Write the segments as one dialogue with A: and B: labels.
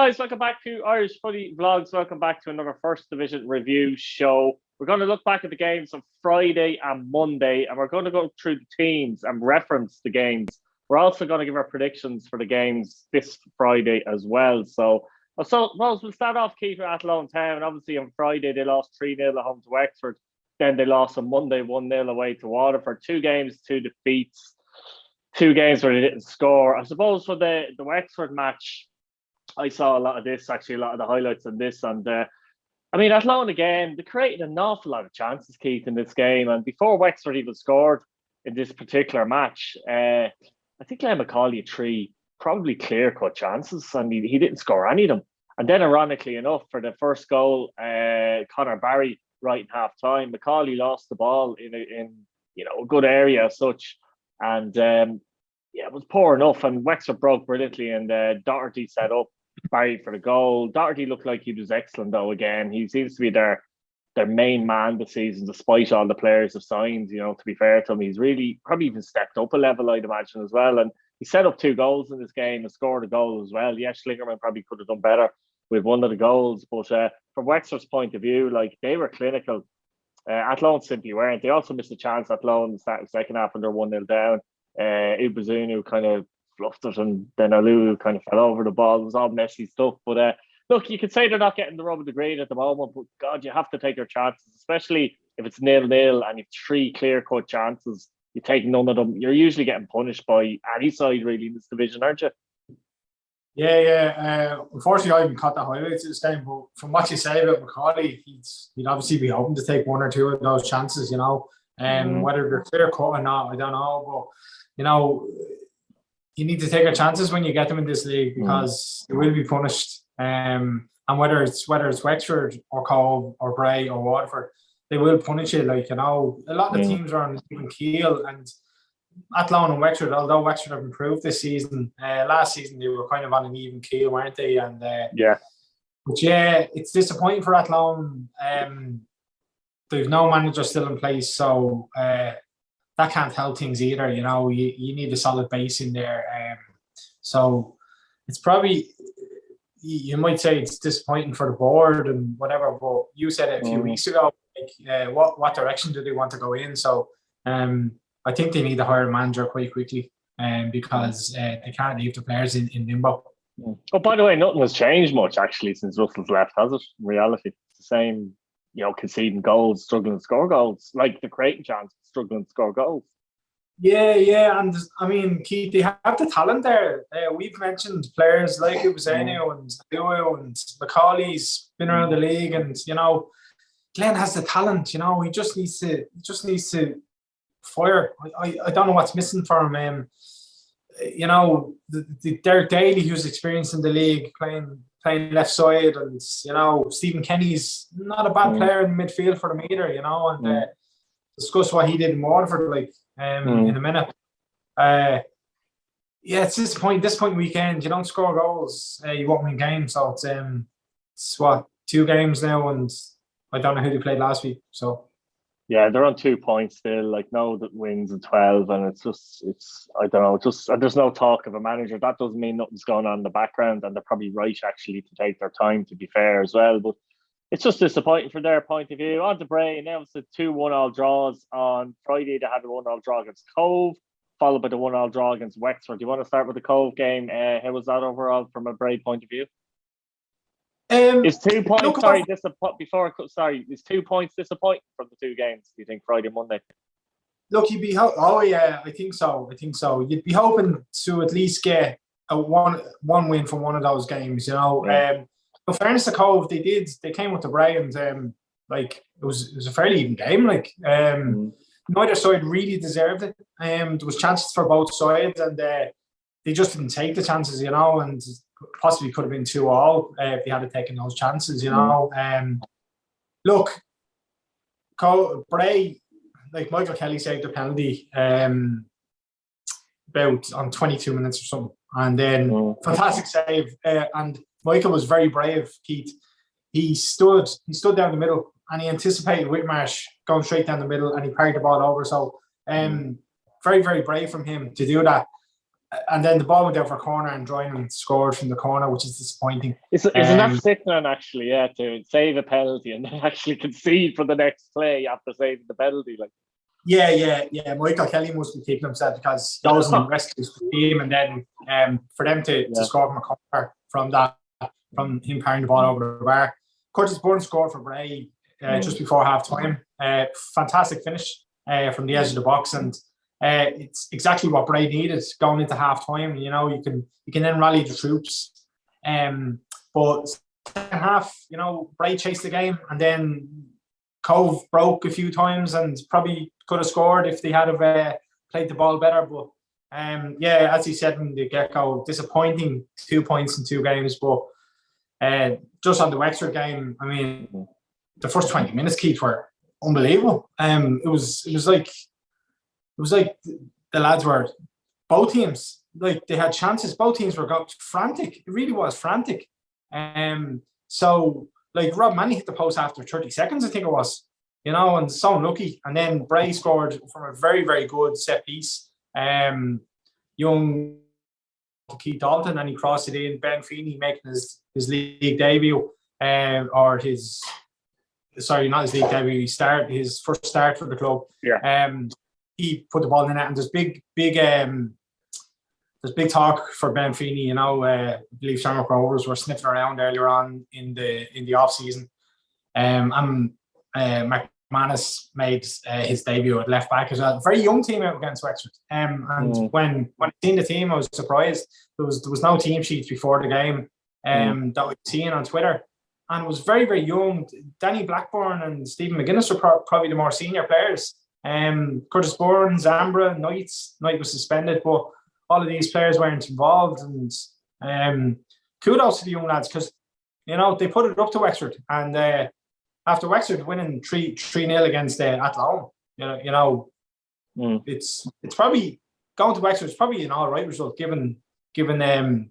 A: guys, welcome back to Irish Footy Vlogs. Welcome back to another First Division review show. We're going to look back at the games of Friday and Monday, and we're going to go through the teams and reference the games. We're also going to give our predictions for the games this Friday as well. So we'll start off, Keith, with Athlone Town. Obviously, on Friday, they lost 3-0 at home to Wexford. Then they lost on Monday 1-0 away to Waterford. 2 games, 2 defeats. 2 games where they didn't score. I suppose for the Wexford match, I saw a lot of this, actually, a lot of the highlights of this. And Athlone again, they created an awful lot of chances, Keith, in this game. And before Wexford even scored in this particular match, I think Glenn McCauley had 3 probably clear-cut chances, and he didn't score any of them. And then, ironically enough, for the first goal, Conor Barry, right in half-time, McCauley lost the ball in a good area as such. And it was poor enough, and Wexford broke brilliantly, and Doherty set up Barry for the goal. Doherty looked like he was excellent, though, again. He seems to be their main man this season, despite all the players have signed. To be fair to him, he's really probably even stepped up a level, I'd imagine, as well. And he set up 2 goals in this game and scored a goal as well. Yes, Schlingerman probably could have done better with one of the goals, but from Wexford's point of view, they were clinical. Athlone simply weren't. They also missed a chance, Athlone, in the second half, and they're 1-0 down. Ubazunu kind of fluffed it, and then Alulu kind of fell over the ball. It was all messy stuff. But look, you could say they're not getting the rub of the green at the moment, but God, you have to take your chances, especially if it's 0-0 and you've 3 clear-cut chances. You take none of them, you're usually getting punished by any side, really, in this division, aren't you?
B: Yeah. Unfortunately, I haven't caught the highlights of this game, but from what you say about McCauley, he'd obviously be hoping to take 1 or 2 of those chances, whether they're clear cut or not, I don't know. But, you need to take your chances when you get them in this league, because you will be punished. And whether it's Wexford or Cove or Bray or Waterford, they will punish you. A lot of the teams are on an even keel, and Athlone and Wexford, although Wexford have improved this season, last season they were kind of on an even keel, weren't they? And it's disappointing for Athlone. There's no manager still in place, so that can't help things either. You need a solid base in there. So it's probably, you might say it's disappointing for the board and whatever, but you said it a few weeks ago, what direction do they want to go in? So I think they need to hire a manager quite quickly, because they can't leave the players in limbo.
A: Oh, by the way, nothing has changed much, actually, since Russell's left, has it? In reality, it's the same, conceding goals, struggling to score goals, like the creating chance, struggling to score goals.
B: Yeah, and Keith, they have the talent there. We've mentioned players like Ubazenu and Duo and McCauley's been around the league, and Glenn has the talent. He just needs to fire. I don't know what's missing for him. Derek Daly, who's experienced in the league, playing left side, and Stephen Kenny's not a bad player in midfield for them either. And discuss what he did in Waterford in a minute. It's disappointing weekend. You don't score goals, you won't win games. So it's 2 games now, and I don't know who they played last week. So
A: yeah, they're on 2 points still. No wins and 12, and I don't know. There's no talk of a manager. That doesn't mean nothing's going on in the background, and they're probably right actually to take their time, to be fair as well. But it's just disappointing from their point of view. On to Bray, announced the 2 1-all draws on Friday. They had a 1-all draw against Cove, followed by the 1-all draw against Wexford. Do you want to start with the Cove game? How was that overall from a Bray point of view? Is 2 points is 2 points disappointing from the 2 games, do you think, Friday and Monday?
B: Look, you'd be I think so. You'd be hoping to at least get a one win from one of those games, In fairness to Cove, they came with the Bray, and it was a fairly even game. Neither side really deserved it. There was chances for both sides, and they just didn't take the chances, and possibly could have been 2-all if they had taken those chances, Look, Bray, like Michael Kelly saved the penalty about on 22 minutes or something, and then fantastic save, and Michael was very brave, Keith. He stood down the middle, and he anticipated Whitmarsh going straight down the middle, and he parried the ball over. So very, very brave from him to do that. and then the ball went out for a corner and Droynan scored from the corner, which is disappointing.
A: Isn't that sickening, actually, to save a penalty and then actually concede for the next play after saving the penalty? Like,
B: yeah. Michael Kelly must be kicking himself because he goes and rescues the team, and then for them to score from a corner from him carrying the ball over the bar. Curtis Burns scored for Bray just before half time. Fantastic finish from the edge of the box, and it's exactly what Bray needed going into half time. You can then rally the troops. But second half, Bray chased the game, and then Cove broke a few times and probably could have scored if they had played the ball better. But as he said in the get-go, disappointing 2 points in 2 games. But just on the Wexford game, I mean, the first 20 minutes, Keith, were unbelievable. It was like the lads were, both teams, like, they had chances. Both teams were frantic. It really was frantic. So, like, Rob Manny hit the post after 30 seconds, I think it was, and so unlucky. And then Bray scored from a very, very good set piece. Young Keith Dalton, and he crossed it in. Ben Feeney making his league debut, not his league debut, his first start for the club.
A: Yeah.
B: He put the ball in the net, and there's big talk for Ben Feeney. I believe Shamrock Rovers were sniffing around earlier on in the off season. And McManus made his debut at left back as well. Very young team out against Wexford. When I seen the team, I was surprised. There was no team sheets before the game that we've seen on Twitter, and it was very, very young. Danny Blackburn and Stephen McGuinness are probably the more senior players. Curtis Burns, Zambra, Knight was suspended, but all of these players weren't involved. And kudos to the young lads, because they put it up to Wexford, and after Wexford winning 3-0 against Athlone, it's probably going to Wexford. It's probably an all right result given the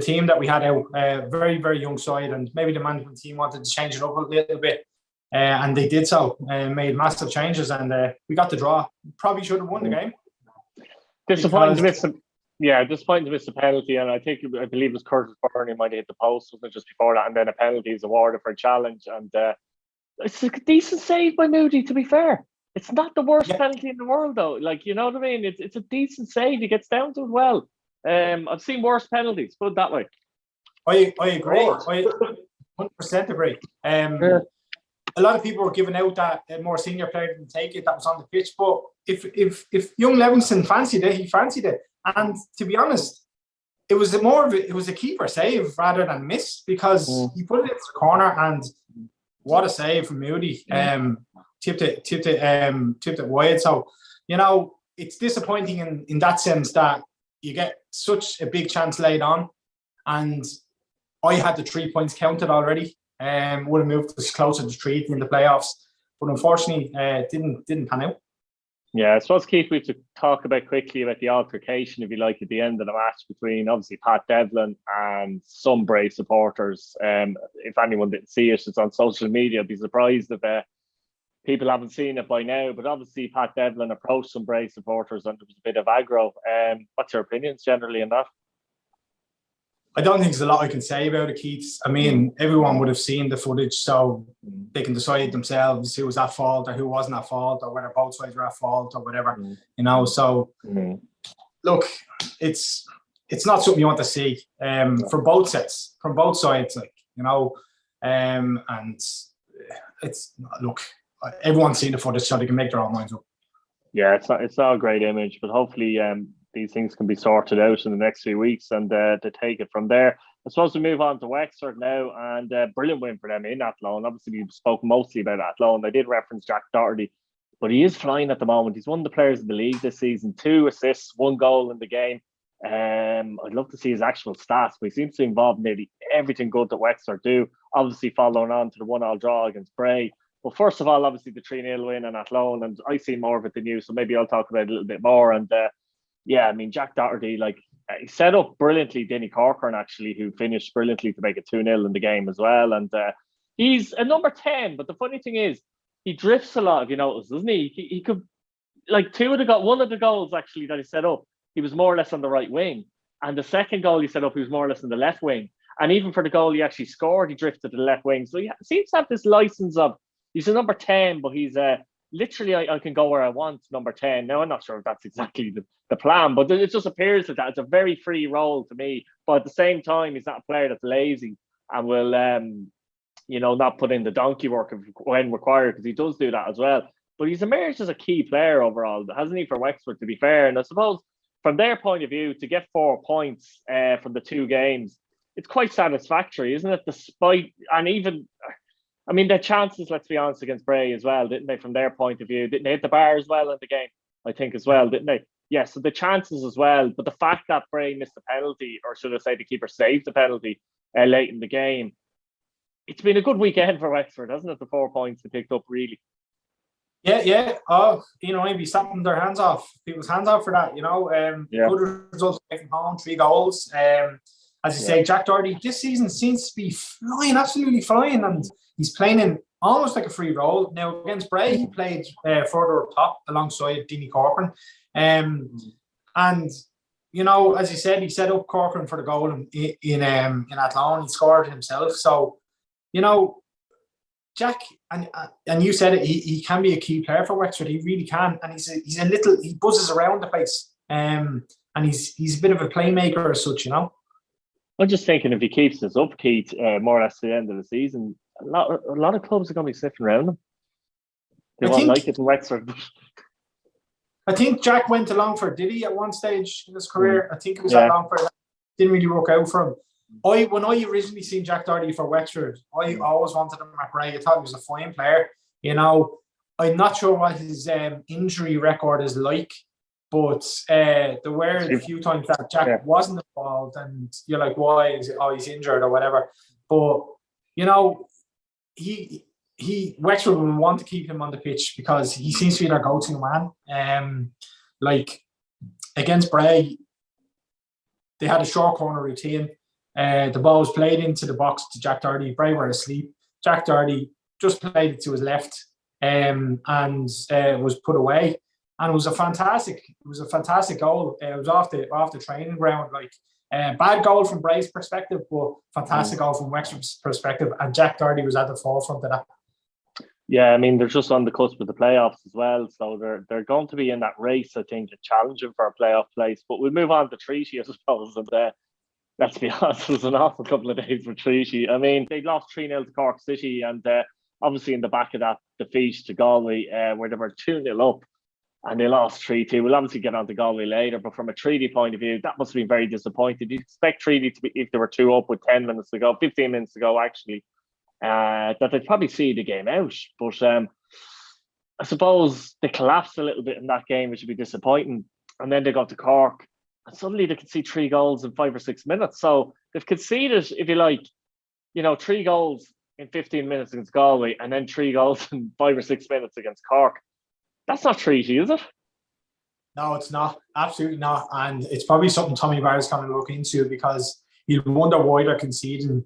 B: team that we had out. Very, very young side, and maybe the management team wanted to change it up a little bit. And they did so, made massive changes, and we got the draw. Probably should have won the game.
A: Disappointing to miss the penalty, and I believe it was Curtis Byrne who might have hit the post, wasn't it, just before that, and then a penalty is awarded for a challenge, and it's a decent save by Moody, to be fair. It's not the worst penalty in the world, though. Like, you know what I mean? It's a decent save. He gets down to it well. I've seen worse penalties, put it that way.
B: I agree. I 100% agree. A lot of people were giving out that a more senior player didn't take it, that was on the pitch. But if young Levinson fancied it, he fancied it. And to be honest, it was a keeper save rather than miss, because he put it into the corner, and what a save from Moody. Tipped it wide. So, it's disappointing in that sense that you get such a big chance laid on, and I had the 3 points counted already. Would have moved us closer to 3 in the playoffs, but unfortunately didn't pan out.
A: Yeah, I suppose, Keith, we have to talk quickly about the altercation, if you like, at the end of the match between obviously Pat Devlin and some Bray supporters. If anyone didn't see it, it's on social media. I'd be surprised if people haven't seen it by now. But obviously Pat Devlin approached some Bray supporters, and there was a bit of aggro. What's your opinions generally on that?
B: I don't think there's a lot I can say about it, Keith. I mean, everyone would have seen the footage, so they can decide themselves who was at fault or who wasn't at fault, or whether both sides were at fault or whatever. So, look, it's not something you want to see from both sides, and everyone's seen the footage, so they can make their own minds up.
A: Yeah, it's not a great image, but hopefully these things can be sorted out in the next few weeks, and to take it from there. I suppose we move on to Wexford now, and brilliant win for them in Athlone. Obviously, we've spoken mostly about Athlone. I did reference Jack Doherty, but he is flying at the moment. He's one of the players in the league this season. 2 assists, 1 goal in the game. I'd love to see his actual stats, but he seems to involve nearly everything good that Wexford do. Obviously, following on to the 1-1 draw against Bray. But first of all, obviously the 3-0 win in Athlone, and I see more of it than you, so maybe I'll talk about it a little bit more. And I mean, Jack Doherty, he set up brilliantly Denny Corcoran, actually, who finished brilliantly to make it 2-0 in the game as well. And he's a number 10, but the funny thing is, he drifts a lot, if you notice, doesn't he? He could, one of the goals actually that he set up, he was more or less on the right wing. And the second goal he set up, he was more or less on the left wing. And even for the goal he actually scored, he drifted to the left wing. So he seems to have this license of, he's a number 10, but he's literally, I can go where I want, number 10. Now, I'm not sure if that's exactly the plan, but it just appears that it's a very free role to me. But at the same time, he's not a player that's lazy and will, not put in the donkey work when required, because he does do that as well. But he's emerged as a key player overall, hasn't he, for Wexford, to be fair? And I suppose from their point of view, to get 4 points from the 2 games, it's quite satisfactory, isn't it? Despite, and even, I mean, their chances, let's be honest, against Bray as well, didn't they, from their point of view? Didn't they hit the bar as well in the game, I think, as well, didn't they? Yeah, so the chances as well. But the fact that Bray missed the penalty, or should I say the keeper saved the penalty late in the game, it's been a good weekend for Wexford, hasn't it? The 4 points they picked up, really.
B: Yeah. Oh, I'd be slapping their hands off, people's hands off for that, Good results from home, 3 goals. As you say, Jack Doherty this season seems to be flying, absolutely flying, and he's playing in almost like a free role. Now, against Bray, he played further up top alongside Deanie Corcoran. And, as you said, he set up Corcoran for the goal in Athlone. He scored himself. So, Jack, and you said it, he can be a key player for Wexford. He really can. And he buzzes around the place. And he's a bit of a playmaker as such,
A: I'm just thinking if he keeps this up, Keith, more or less to the end of the season, a lot of clubs are going to be sniffing around him. They won't like it in Wexford.
B: I think Jack went to Longford, did he, at one stage in his career? I think it was at Longford. Didn't really work out for him. When I originally seen Jack Doherty for Wexford, I always wanted him at Bray. I thought he was a fine player. I'm not sure what his injury record is like, but there were a few times that Jack wasn't involved, and you're like, why is it? Oh, he's injured or whatever. But Wexford will want to keep him on the pitch because he seems to be their go-to man. Like against Bray, they had a short corner routine. The ball was played into the box to Jack Doherty. Bray were asleep. Jack Doherty just played it to his left and was put away. And it was a fantastic goal. It was off the training ground. Bad goal from Bray's perspective, but fantastic goal from Wexford's perspective. And Jack Doherty was at the forefront of that.
A: Yeah, I mean, they're just on the cusp of the playoffs as well. So they're going to be in that race, I think, challenging for a playoff place. But we'll move on to Treaty, I suppose. And let's be honest, it was an awful couple of days for Treaty. I mean, they lost 3-0 to Cork City. And obviously in the back of that defeat to Galway, where they were 2-0 up, and they lost 3-2. We'll obviously get on to Galway later, but from a Treaty point of view, that must have been very disappointing. You expect Treaty to be, if they were 2 up with 15 minutes to go, actually, that they'd probably see the game out. But I suppose they collapsed a little bit in that game, which would be disappointing. And then they got to Cork, and suddenly they could see 3 goals in 5 or 6 minutes. So they've conceded, if you like, 3 goals in 15 minutes against Galway, and then 3 goals in 5 or 6 minutes against Cork. That's not Treaty, is it?
B: No, it's not. Absolutely not. And it's probably something Tommy Barrett's going to look into, because you'll wonder why they're conceding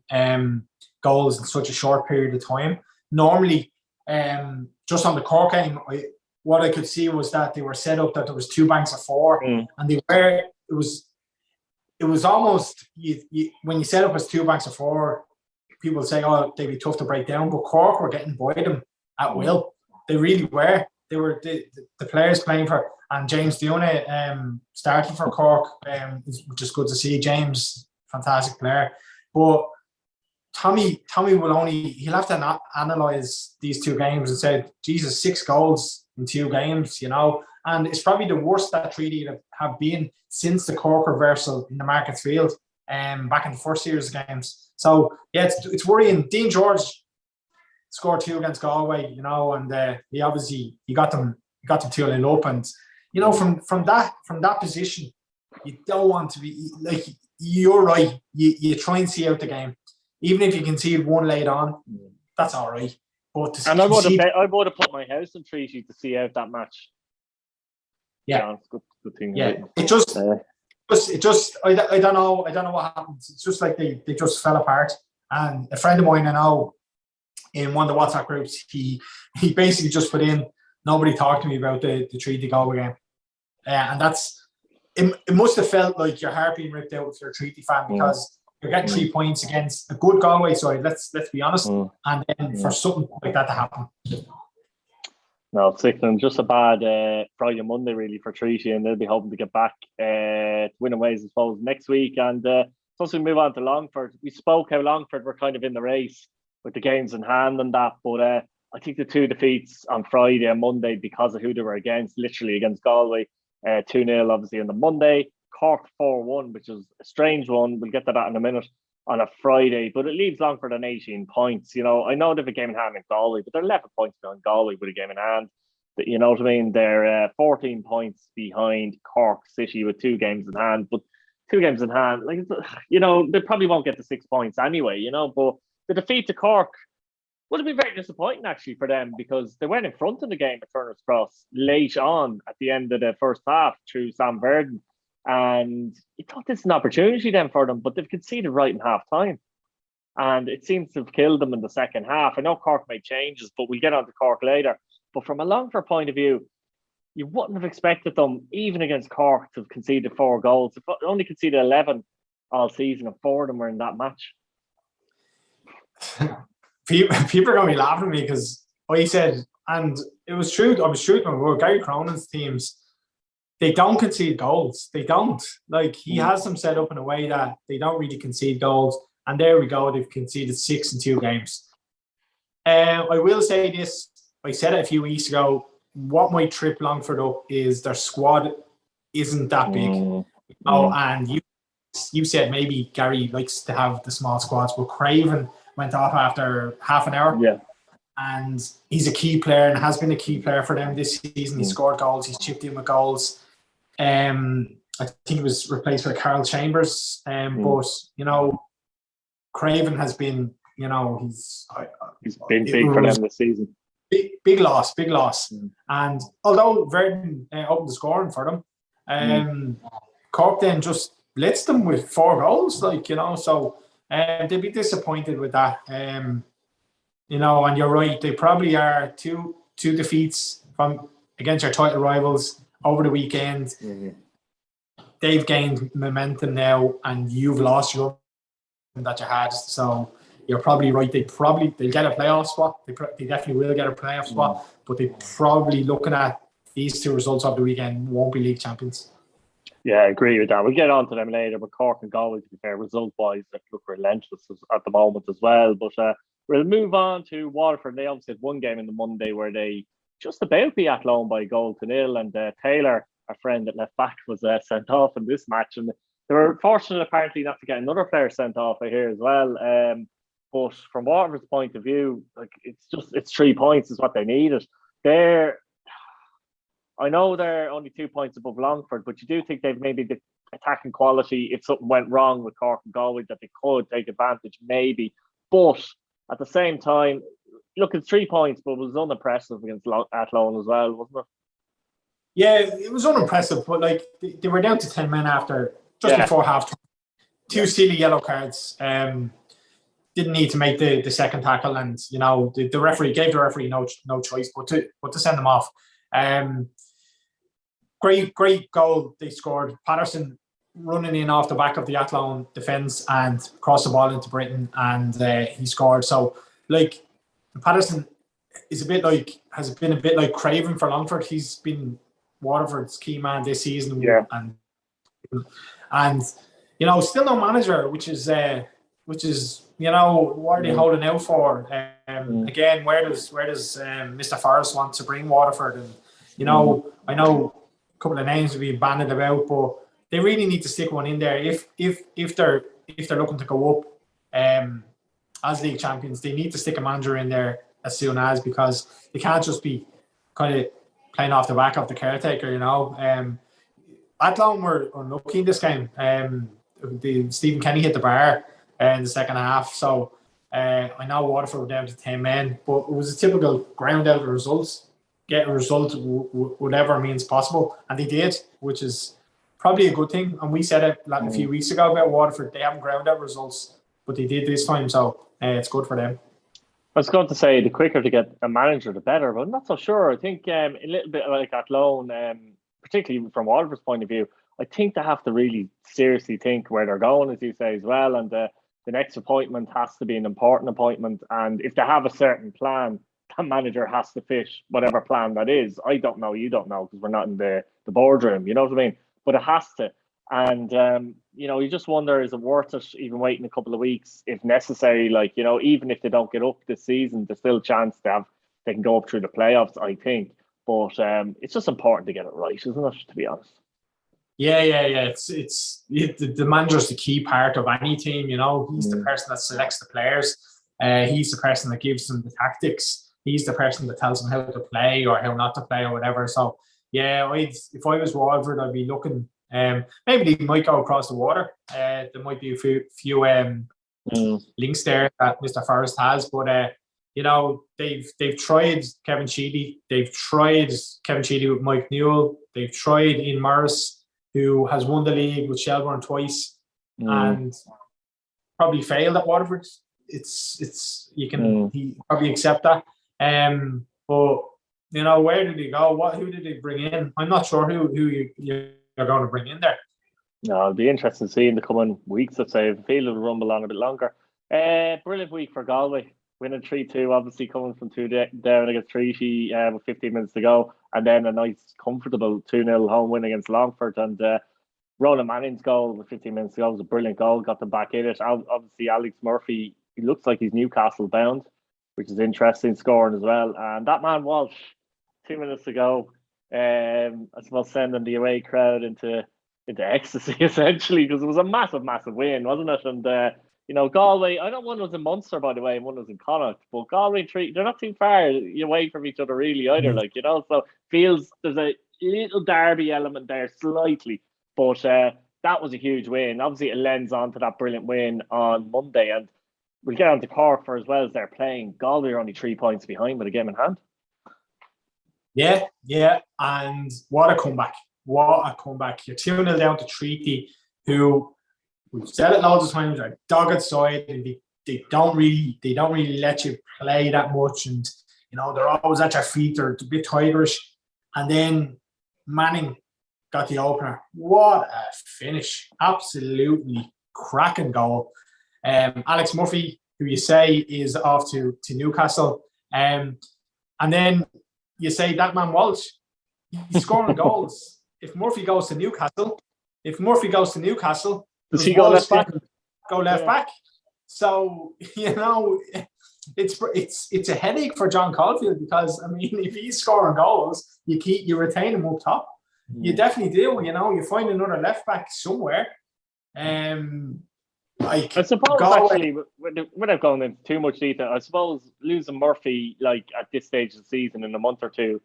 B: goals in such a short period of time. Normally, just on the Cork game, what I could see was that they were set up that there was 2 banks of 4, and it was almost, when you set up as 2 banks of 4, people say, oh, they'd be tough to break down, but Cork were getting by them at will. They really were. They were the players playing for, and James Diona started for Cork, which is good to see. James, fantastic player. But Tommy he'll have to analyse these 2 games and say, Jesus, 6 goals in 2 games, and it's probably the worst that Treaty have been since the Cork reversal in the Markets Field, back in the first series of games. So yeah, it's worrying. Dean George scored 2 against Galway, and he got them 2-0 up, and from that position, you don't want to be like, you're right. You try and see out the game, even if you concede 1 late on, that's all right. But
A: I would have put my house in Treaty to see out that match.
B: Yeah,
A: good thing.
B: Yeah, it just I don't know what happens. It's just like they just fell apart. And a friend of mine I know, in one of the WhatsApp groups, he basically just put in, nobody talked to me about the Treaty Galway game. And it must have felt like your heart being ripped out if you're a Treaty fan, because you're getting 3 points against a good Galway side, let's be honest, and then for something like that to happen.
A: No, sickening. Just a bad Friday, Monday really for Treaty, and they'll be hoping to get back winning ways, I suppose, next week. And so we move on to Longford. We spoke how Longford were kind of in the race with the games in hand and that, but I think the 2 defeats on Friday and Monday because of who they were against, literally against Galway, 2-0 obviously on the Monday, Cork 4-1, which is a strange one. We'll get to that in a minute, on a Friday, but it leaves Longford on 18 points. You know, I know they have a game in hand in Galway, but they're 11 points behind Galway with a game in hand. You know what I mean? They're 14 points behind Cork City with 2 games in hand, but 2 games in hand, like, you know, they probably won't get the 6 points anyway, you know, but the defeat to Cork would have been very disappointing actually for them, because they went in front in the game at Turner's Cross late on at the end of the first half through Sam Verdon. And you thought this is an opportunity then for them, but they've conceded right in half time. And it seems to have killed them in the second half. I know Cork made changes, but we'll get on to Cork later. But from a Longford point of view, you wouldn't have expected them, even against Cork, to have conceded 4 goals. They've only conceded 11 all season, and 4 of them were in that match.
B: People are going to be laughing at me because I said, and it was true, I was true to them, Gary Cronin's teams, they don't concede goals. They don't. Like, he has them set up in a way that they don't really concede goals. And there we go. They've conceded 6 in 2 games. I will say this. I said it a few weeks ago. What might trip Longford up is their squad isn't that big. And you said maybe Gary likes to have the small squads, but Craven went off after half an hour.
A: Yeah.
B: And he's a key player and has been a key player for them this season. He scored goals. He's chipped in with goals. I think he was replaced by Carl Chambers. But, you know, Craven has been, you know, he's
A: been big for them this season.
B: Big loss. And although Verdon opened the scoring for them, Cork then just blitzed them with 4 goals, like, you know, so they'd be disappointed with that. You know, and you're right, they probably are two defeats from against your title rivals over the weekend. They've gained momentum now, and you've lost your that you had. So you're probably right. They'll get a playoff spot. They definitely will get a playoff spot, but they probably, looking at these 2 results of the weekend, won't be league champions. Yeah,
A: I agree with that. We'll get on to them later, but Cork and Galway, to be fair, result-wise, they look relentless at the moment as well. But we'll move on to Waterford. They obviously had one game in the Monday where they just about beat Athlone by 1-0, and Taylor, our friend at left back, was sent off in this match, and they were fortunate apparently not to get another player sent off, I hear, as well. But from Waterford's point of view, like, it's 3 points is what they needed. I know they're only 2 points above Longford, but you do think they've maybe the attacking quality, if something went wrong with Cork and Galway, that they could take advantage, maybe. But at the same time, look, it's 3 points, but it was unimpressive against Athlone as well, wasn't it?
B: Yeah, it was unimpressive, but like they were down to 10 men after before half time. 2 silly yellow cards. Didn't need to make the second tackle, and you know the referee gave the referee no choice but to send them off. Great goal they scored. Patterson running in off the back of the Athlone defence and crossed the ball into Britain, and he scored. So, like, Patterson has been a bit like Craven for Longford. He's been Waterford's key man this season, and you know, still no manager, which is you know, what are they holding out for? Again, where does Mr. Forrest want to bring Waterford? And you know, I know a couple of names will be bandied about, but they really need to stick one in there. If they're looking to go up as league champions, they need to stick a manager in there as soon as, because they can't just be kind of playing off the back of the caretaker, you know. Athlone were unlucky in this game. Stephen Kenny hit the bar in the second half, so I know Waterford were down to 10 men, but it was a typical ground out of results, get a result whatever means possible, and they did, which is probably a good thing. And we said it like a few weeks ago about Waterford, they haven't ground out results, but they did this time, so it's good for them.
A: I was going to say the quicker to get a manager, the better, but I'm not so sure. I think a little bit like Athlone, particularly from Waterford's point of view, I think they have to really seriously think where they're going, as you say as well. And the next appointment has to be an important appointment. And if they have a certain plan, that manager has to fit whatever plan that is. I don't know, you don't know, because we're not in the boardroom, you know what I mean? But it has to. And, you just wonder, is it worth it even waiting a couple of weeks if necessary? Like, even if they don't get up this season, there's still a chance they can go up through the playoffs, I think. But it's just important to get it right, isn't it, to be honest?
B: Yeah. The manager's the key part of any team, He's the person that selects the players. He's the person that gives them the tactics. He's the person that tells them how to play or how not to play or whatever. So, yeah, if I was Waterford, I'd be looking. Maybe they might go across the water. There might be a few links there that Mr. Forrest has, but they've tried Kevin Sheedy. They've tried Kevin Sheedy with Mike Newell. They've tried Ian Morris, who has won the league with Shelbourne twice and probably failed at Waterford. He probably accept that. But where did he go? Who did they bring in? I'm not sure who you're going to bring in there.
A: No, it'll be interesting to see in the coming weeks. I'd say I feel it'll rumble on a bit longer. Brilliant week for Galway, winning 3-2, obviously coming from 2 down against Treaty with 15 minutes to go, and then a nice comfortable 2-0 home win against Longford. And Ronan Manning's goal with 15 minutes to go was a brilliant goal, got them back in it. Obviously Alex Murphy, he looks like he's Newcastle bound, which is interesting, scoring as well. And that man Walsh, 2 minutes ago, I suppose sending the away crowd into ecstasy essentially, because it was a massive win, wasn't it? And Galway, I know one was in Munster, by the way, and one was in Connacht, but Galway, they're not too far away from each other really either, so feels there's a little derby element there slightly, but that was a huge win. Obviously it lends on to that brilliant win on Monday, and we'll get on to Cork for as well as they're playing. Galway are only 3 points behind with a game in hand.
B: Yeah, and what a comeback. You're 2-0 down to Treaty, who we've said it loads of times, are dogged side, and they don't really let you play that much, and they're always at your feet, they're a bit tigerish. And then Manning got the opener. What a finish. Absolutely cracking goal. Alex Murphy, who you say is off to Newcastle, and then you say that man Walsh, he's scoring goals. If Murphy goes to Newcastle,
A: does he go left back?
B: Go left back. So it's a headache for John Caulfield, because if he's scoring goals, you retain him up top. You definitely do. You find another left back somewhere.
A: I suppose actually, without going into too much detail, I suppose losing Murphy at this stage of the season in a month or two,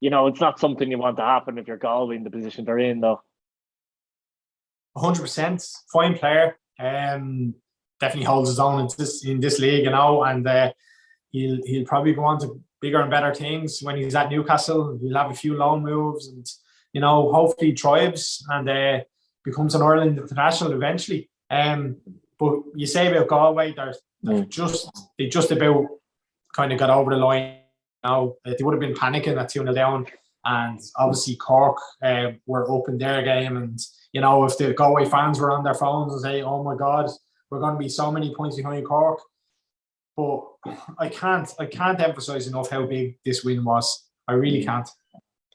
A: it's not something you want to happen if you're Galway in the position they're in, though.
B: 100%, fine player. Definitely holds his own in this league, and he'll probably go on to bigger and better things when he's at Newcastle. He'll have a few loan moves, and hopefully he thrives and becomes an Ireland international eventually. But you say about Galway, they just about kind of got over the line now. They would have been panicking at 2-0 down, and obviously Cork were up in their game, and if the Galway fans were on their phones and say, "Oh my God, we're going to be so many points behind Cork," but I can't emphasize enough how big this win was. I really can't.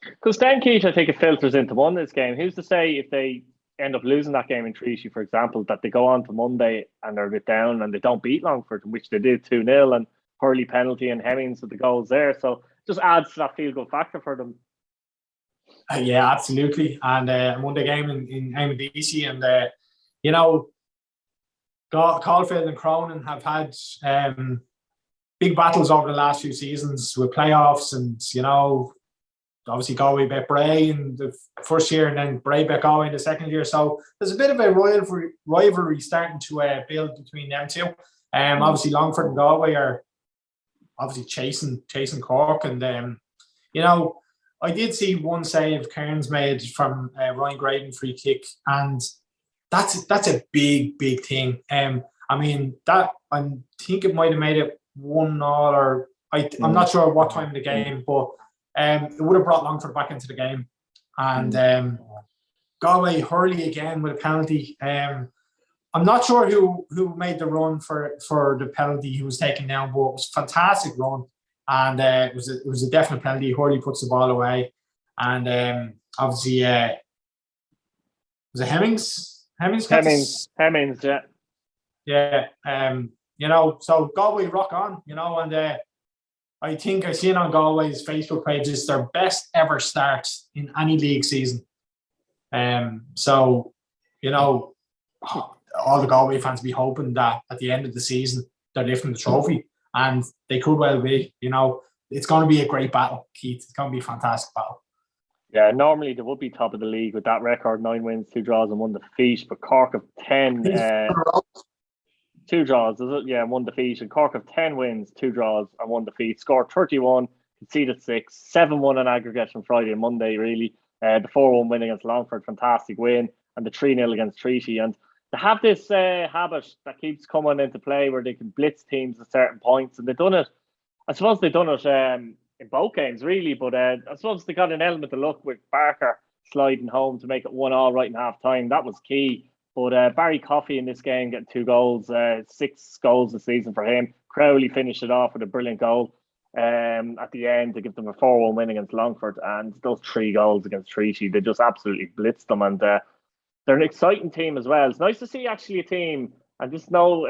A: Because Dan Keith, I think it filters into one this game. Who's to say if they end up losing that game in Treaty, for example, that they go on to Monday and they're a bit down and they don't beat Longford, which they did 2-0, and Hurley penalty and Hemmings with the goals there. So just adds to that feel-good factor for them.
B: Yeah, absolutely. And Monday game in Amandisi, and Caulfield and Cronin have had big battles over the last few seasons with playoffs, and obviously Galway bet Bray in the first year, and then Bray bet Galway in the second year. So there's a bit of a rivalry starting to build between them two. Obviously Longford and Galway are obviously chasing Cork, and I did see one save Kearns made from Ryan Graydon free kick, and that's a big thing. That I think it might have made it 1-0, or I'm not sure what time in the game, but it would have brought Longford back into the game. and Galway Hurley again with a penalty. I'm not sure who made the run for the penalty he was taken down, but it was a fantastic run, and it was a definite penalty. Hurley puts the ball away, and obviously was it Hemmings?
A: Hemmings, yeah.
B: Yeah. So Galway rock on, and I think I seen on Galway's Facebook page it's their best ever start in any league season. So, all the Galway fans be hoping that at the end of the season they're lifting the trophy, and they could well be. It's going to be a great battle, Keith. It's going to be a fantastic battle.
A: Yeah, normally they would be top of the league with that record: 9 wins, 2 draws, and 1 defeat. But Cork have 10, 2 draws, is it? Yeah, 1 defeat. And Cork have 10 wins, 2 draws, and 1 defeat. Scored 31, conceded 6, 7-1 in aggregate from Friday and Monday. Really, the 4-1 win against Longford, fantastic win, and the 3-0 against Treaty. And they have this habit that keeps coming into play where they can blitz teams at certain points, and they've done it. I suppose they've done it in both games, really, but I suppose they got an element of luck with Barker sliding home to make it 1-1 right in half time. That was key. But Barry Coffey in this game getting 2 goals, 6 goals this season for him. Crowley finished it off with a brilliant goal at the end to give them a 4-1 win against Longford, and those 3 goals against Treaty, they just absolutely blitzed them, and they're an exciting team as well. It's nice to see actually a team, and just no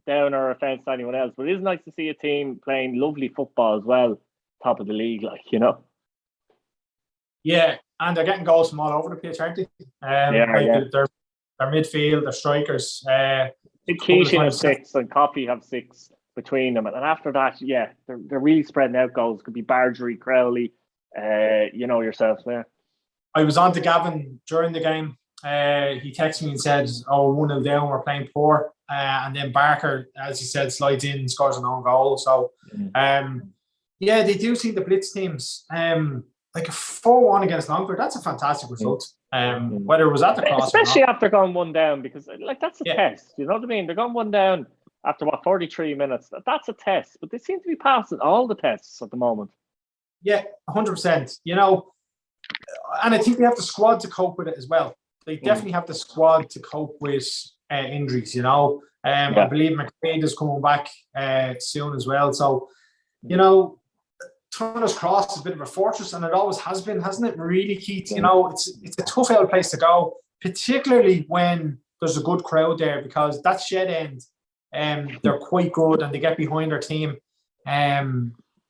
A: down or offence to anyone else, but it is nice to see a team playing lovely football as well, top of the league,
B: Yeah, and they're getting goals from all over the pitch, aren't they? Their midfield, their strikers.
A: Keishy have 6 and Coffey have 6 between them, and after that, they're really spreading out goals. Could be Bargery, Crowley, yourself there.
B: I was on to Gavin during the game. He texted me and said, 1-0 down, we're playing poor. And then Barker, as he said, slides in and scores an own goal. So, they do seem to blitz teams. Like a 4-1 against Longford, that's a fantastic result. Whether it was at the cross,
A: especially after going 1 down, because that's a test. You know what I mean? They're going 1 down after 43 minutes. That's a test, but they seem to be passing all the tests at the moment.
B: Yeah, 100%. And I think they have the squad to cope with it as well. They definitely have the squad to cope with injuries. I believe McQuaid is coming back soon as well. So, Turner's Cross is a bit of a fortress, and it always has been, hasn't it? Really, Keith. It's a tough old place to go, particularly when there's a good crowd there, because that shed end, they're quite good and they get behind their team.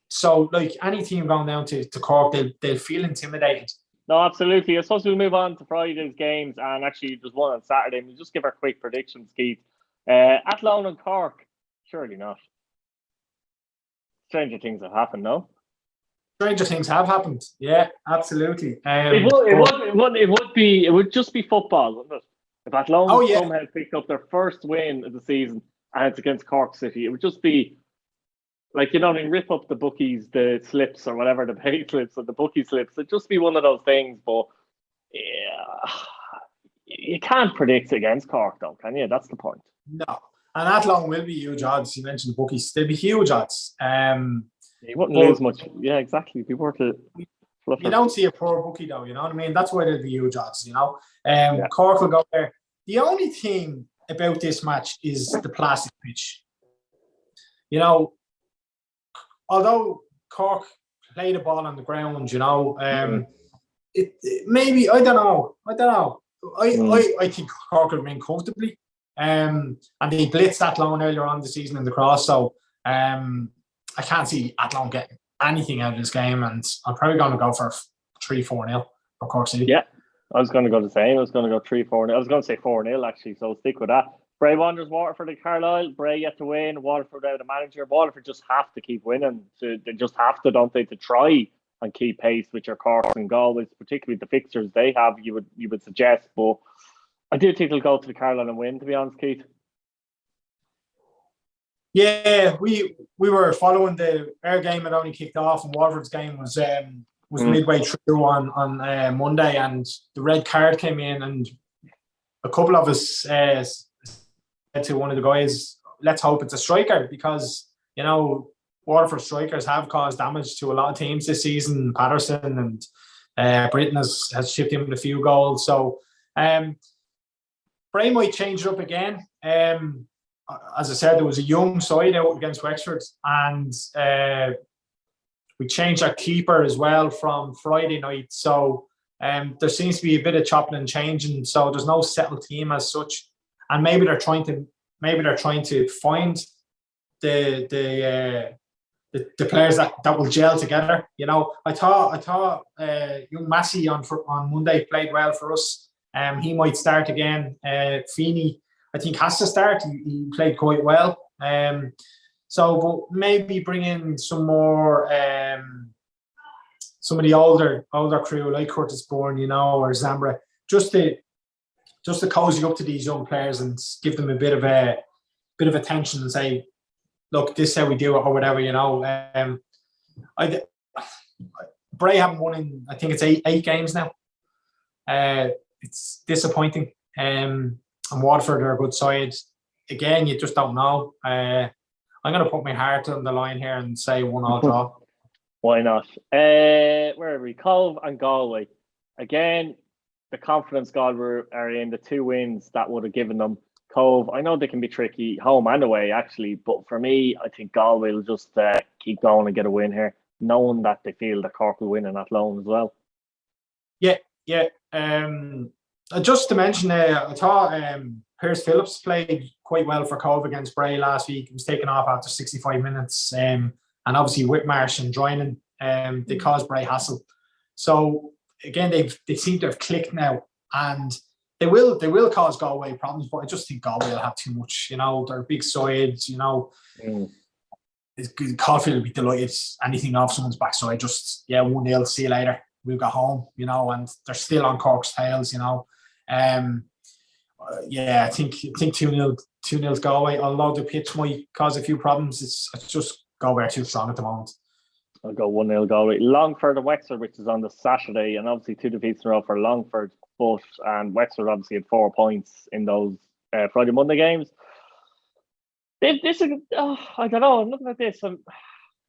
B: So, any team going down to Cork, they'll feel intimidated.
A: No, absolutely. I suppose we'll move on to Friday's games, and actually there's one on Saturday. We'll just give our quick predictions, Keith. Athlone and Cork, surely not. Stranger things have happened, no?
B: Stranger things have happened. Yeah, absolutely.
A: It would just be football, wouldn't it? If Athlone somehow picked up their first win of the season and it's against Cork City, it would just be rip up the bookies, the slips or whatever, the pay slips or the bookie slips. It'd just be one of those things, but you can't predict against Cork, though, can you? That's the point.
B: No. And Athlone will be huge odds. You mentioned the bookies. They'll be huge odds.
A: You wouldn't lose much. Yeah, exactly. If you were to fluff
B: you don't see a poor bookie, though, you know what I mean? That's why they'll be huge odds, Cork will go there. The only thing about this match is the plastic pitch. Although Cork play the ball on the ground, it maybe, I don't know. I think Cork will win comfortably. And they blitzed Athlone earlier on the season in the cross, so I can't see Athlone getting anything out of this game, and I'm probably going to go for 3-4-0 for Cork City.
A: Yeah, I was going to go the same. I was going to go 3-4-0. I was going to say 4-0 actually, so I'll stick with that. Bray Wanderers, Waterford and Carlisle. Bray yet to win. Waterford out of manager. Waterford just have to keep winning. They just have to, don't they, to try and keep pace with your Corks and Galways, particularly the fixtures they have. You would suggest, but I do think they'll go to the Carlisle and win. To be honest, Keith.
B: Yeah, we were following our game had only kicked off, and Waterford's game was midway through on Monday, and the red card came in, and a couple of us said to one of the guys, let's hope it's a striker, because Waterford strikers have caused damage to a lot of teams this season. Patterson Britain has chipped in with a few goals. So Bray might change it up again. As I said, there was a young side out against Wexford, and we changed our keeper as well from Friday night. So there seems to be a bit of chopping and changing. So there's no settled team as such, and maybe they're trying to find the players that will gel together. You know, I thought young Massey on Monday played well for us. He might start again. Feeney, I think, has to start. He played quite well. So, but maybe bring in some more, some of the older crew like Curtis Bourne, you know, or Zambra, just to cozy up to these young players and give them a bit of attention and say, look, this is how we do it, or whatever, you know. Bray haven't won in, I think it's eight games now. It's disappointing. And Waterford are a good side. Again, you just don't know. I'm going to put my heart on the line here and say 1-1 draw.
A: Why not? Where are we? Cove and Galway. Again, the confidence Galway are in, the 2 wins that would have given them. Cove, I know they can be tricky, home and away, actually. But for me, I think Galway will just keep going and get a win here, knowing that they feel that Cork will win in Athlone as well. Yeah.
B: Just to mention, I thought Pierce Phillips played quite well for Cove against Bray last week. He was taken off after 65 minutes. And obviously Whitmarsh and Droynan, they caused Bray hassle. So again, they seem to have clicked now, and they will cause Galway problems. But I just think Galway will have too much. You know, they're big sides. You know, Caulfield will be delighted. Anything off someone's backside, just 1-0. See you later. We'll go home. You know, and they're still on Cork's tails. You know. I think 2-0 Galway. Although the pitch might cause a few problems, it's just Galway are too strong at the moment.
A: I'll go 1-0 Galway. Longford and Wexford, which is on the Saturday, and obviously 2 defeats in a row for Longford, and Wexford obviously had 4 points in those Friday Monday games. I don't know. I'm looking at this. I'm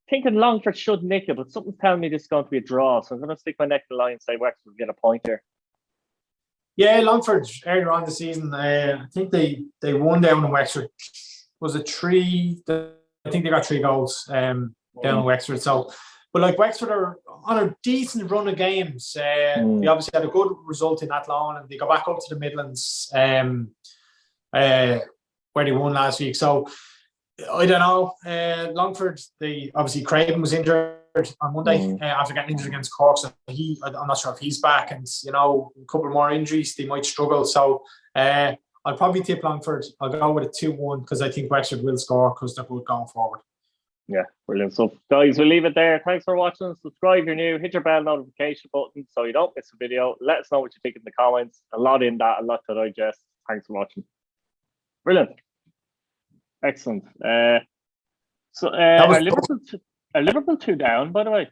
A: thinking Longford should nick it, but something's telling me this is going to be a draw. So I'm going to stick my neck to the line and say Wexford will get a point here.
B: Yeah, Longford earlier on the season, I think they won down in Wexford. Was it 3? I think they got 3 goals down in Wexford. So, but like Wexford are on a decent run of games. They obviously had a good result in Athlone, and they go back up to the Midlands, where they won last week. So I don't know. Longford, obviously Craven was injured on Monday after getting injured against Cork. So I'm not sure if he's back, and you know, a couple more injuries, they might struggle. So I'll probably tip Longford. I'll go with a 2-1 because I think Wexford will score because they're good going forward. Yeah, brilliant. So guys, we'll leave it there. Thanks for watching. Subscribe if you're new. Hit your bell notification button so you don't miss a video. Let us know what you think in the comments. A lot in that, a lot to digest. Thanks for watching. Brilliant. Excellent. Are Liverpool 2 down, by the way?